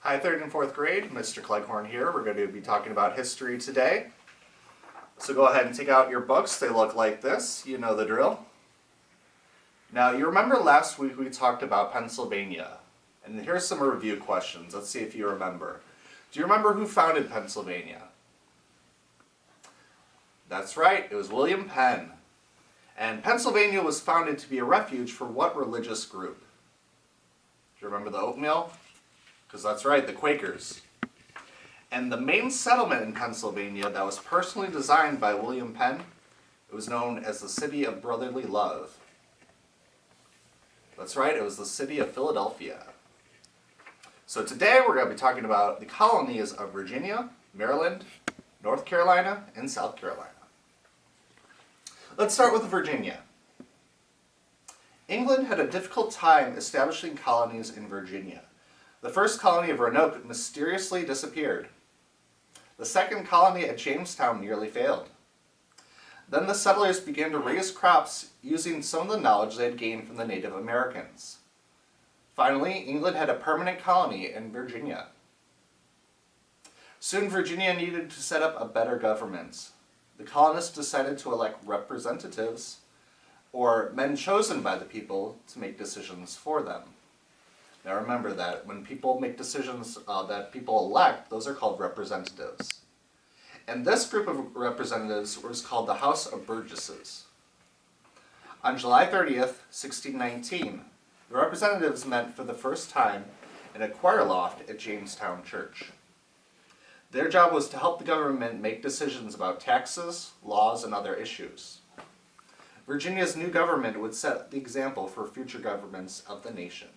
Hi, 3rd and 4th grade. Mr. Cleghorn here. We're going to be talking about history today. So go ahead and take out your books. They look like this. You know the drill. Now, you remember last week we talked about Pennsylvania. And here's some review questions. Let's see if you remember. Do you remember who founded Pennsylvania? That's right. It was William Penn. And Pennsylvania was founded to be a refuge for what religious group? Do you remember the oatmeal? Because that's right, the Quakers. And the main settlement in Pennsylvania that was personally designed by William Penn, it was known as the City of Brotherly Love. That's right, it was the city of Philadelphia. So today we're going to be talking about the colonies of Virginia, Maryland, North Carolina, and South Carolina. Let's start with Virginia. England had a difficult time establishing colonies in Virginia. The first colony of Roanoke mysteriously disappeared. The second colony at Jamestown nearly failed. Then the settlers began to raise crops using some of the knowledge they had gained from the Native Americans. Finally, England had a permanent colony in Virginia. Soon Virginia needed to set up a better government. The colonists decided to elect representatives, or men chosen by the people, to make decisions for them. Now remember that when people make decisions that people elect, those are called representatives. And this group of representatives was called the House of Burgesses. On July 30th, 1619, the representatives met for the first time in a choir loft at Jamestown Church. Their job was to help the government make decisions about taxes, laws, and other issues. Virginia's new government would set the example for future governments of the nation.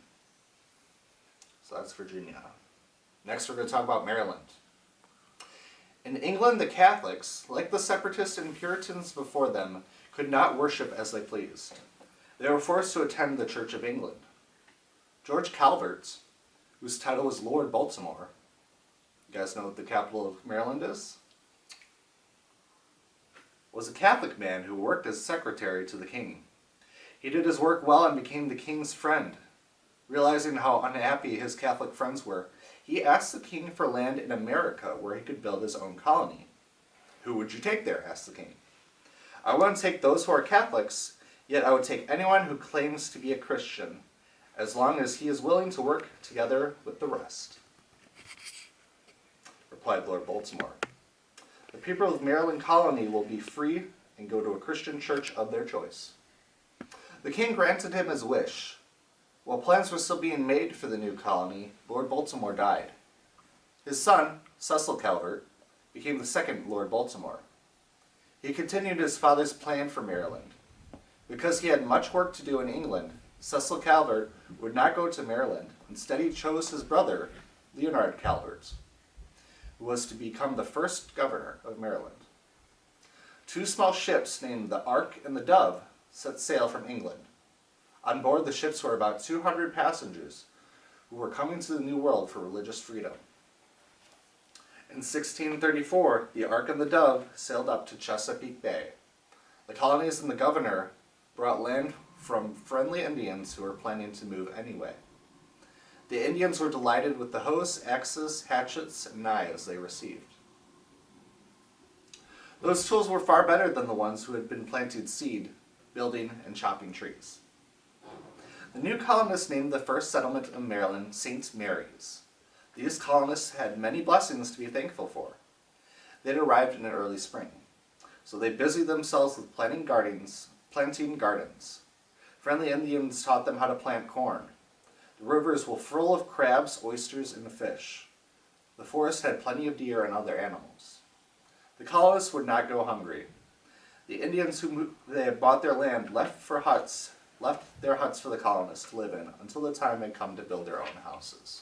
So that's Virginia. Next we're going to talk about Maryland. In England, the Catholics, like the separatists and Puritans before them, could not worship as they pleased. They were forced to attend the Church of England. George Calvert, whose title was Lord Baltimore, you guys know what the capital of Maryland is? Was a Catholic man who worked as secretary to the king. He did his work well and became the king's friend. Realizing how unhappy his Catholic friends were, he asked the king for land in America where he could build his own colony. "Who would you take there?" asked the king. "I wouldn't take those who are Catholics, yet I would take anyone who claims to be a Christian, as long as he is willing to work together with the rest," replied Lord Baltimore. "The people of Maryland colony will be free and go to a Christian church of their choice." The king granted him his wish. While plans were still being made for the new colony, Lord Baltimore died. His son, Cecil Calvert, became the second Lord Baltimore. He continued his father's plan for Maryland. Because he had much work to do in England, Cecil Calvert would not go to Maryland. Instead, he chose his brother, Leonard Calvert, who was to become the first governor of Maryland. Two small ships named the Ark and the Dove set sail from England. On board the ships were about 200 passengers who were coming to the New World for religious freedom. In 1634, the Ark and the Dove sailed up to Chesapeake Bay. The colonies and the governor brought land from friendly Indians who were planning to move anyway. The Indians were delighted with the hoes, axes, hatchets, and knives they received. Those tools were far better than the ones who had been planting seed, building, and chopping trees. The new colonists named the first settlement in Maryland St. Mary's. These colonists had many blessings to be thankful for. They had arrived in early spring, so they busied themselves with planting gardens. Friendly Indians taught them how to plant corn. The rivers were full of crabs, oysters, and fish. The forest had plenty of deer and other animals. The colonists would not go hungry. The Indians who they had bought their land left their huts for the colonists to live in until the time had come to build their own houses.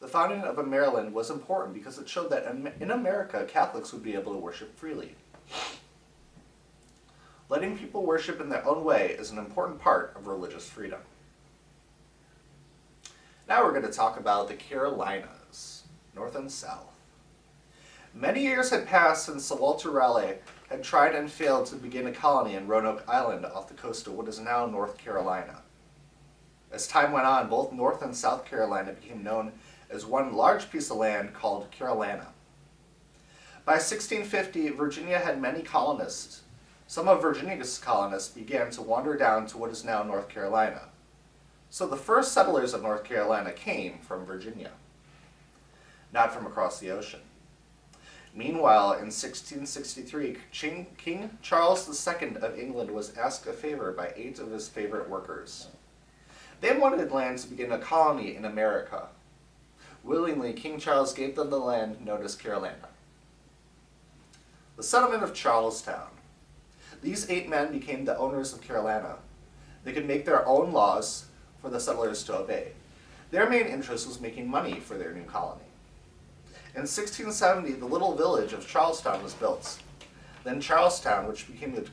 The founding of Maryland was important because it showed that in America, Catholics would be able to worship freely. Letting people worship in their own way is an important part of religious freedom. Now we're going to talk about the Carolinas, North and South. Many years had passed since Sir Walter Raleigh had tried and failed to begin a colony in Roanoke Island off the coast of what is now North Carolina. As time went on, both North and South Carolina became known as one large piece of land called Carolina. By 1650, Virginia had many colonists. Some of Virginia's colonists began to wander down to what is now North Carolina. So the first settlers of North Carolina came from Virginia, not from across the ocean. Meanwhile, in 1663, King Charles II of England was asked a favor by 8 of his favorite workers. They wanted land to begin a colony in America. Willingly, King Charles gave them the land known as Carolina. The settlement of Charlestown. These 8 men became the owners of Carolina. They could make their own laws for the settlers to obey. Their main interest was making money for their new colony. In 1670, the little village of Charlestown was built. Then Charlestown, which became the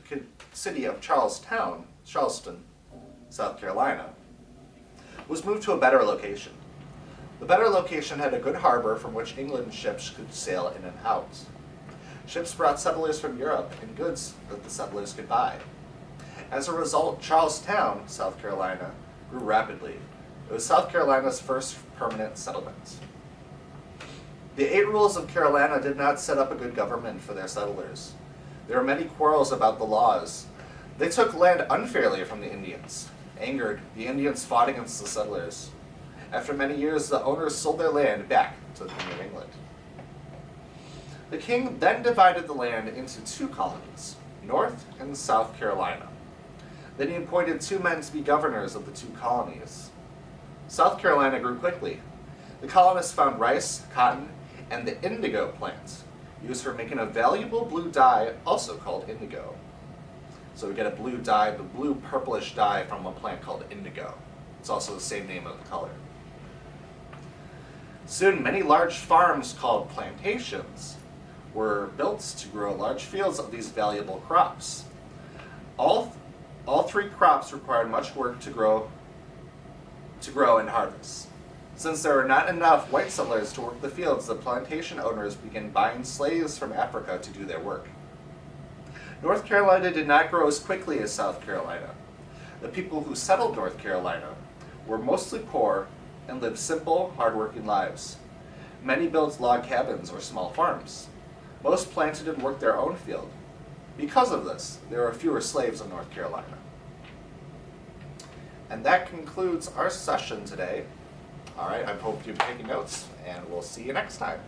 city of Charleston, South Carolina, was moved to a better location. The better location had a good harbor from which England ships could sail in and out. Ships brought settlers from Europe and goods that the settlers could buy. As a result, Charlestown, South Carolina, grew rapidly. It was South Carolina's first permanent settlement. The 8 rules of Carolina did not set up a good government for their settlers. There were many quarrels about the laws. They took land unfairly from the Indians. Angered, the Indians fought against the settlers. After many years, the owners sold their land back to the King of England. The king then divided the land into 2 colonies, North and South Carolina. Then he appointed 2 men to be governors of the 2 colonies. South Carolina grew quickly. The colonists found rice, cotton, and the indigo plant, used for making a valuable blue dye also called indigo. So we get a blue dye, the blue purplish dye from a plant called indigo. It's also the same name of the color. Soon many large farms called plantations were built to grow large fields of these valuable crops. All 3 crops required much work to grow and harvest. Since there were not enough white settlers to work the fields, the plantation owners began buying slaves from Africa to do their work. North Carolina did not grow as quickly as South Carolina. The people who settled North Carolina were mostly poor and lived simple, hard-working lives. Many built log cabins or small farms. Most planted and worked their own field. Because of this, there were fewer slaves in North Carolina. And that concludes our session today. All right, I hope you've taken notes, and we'll see you next time.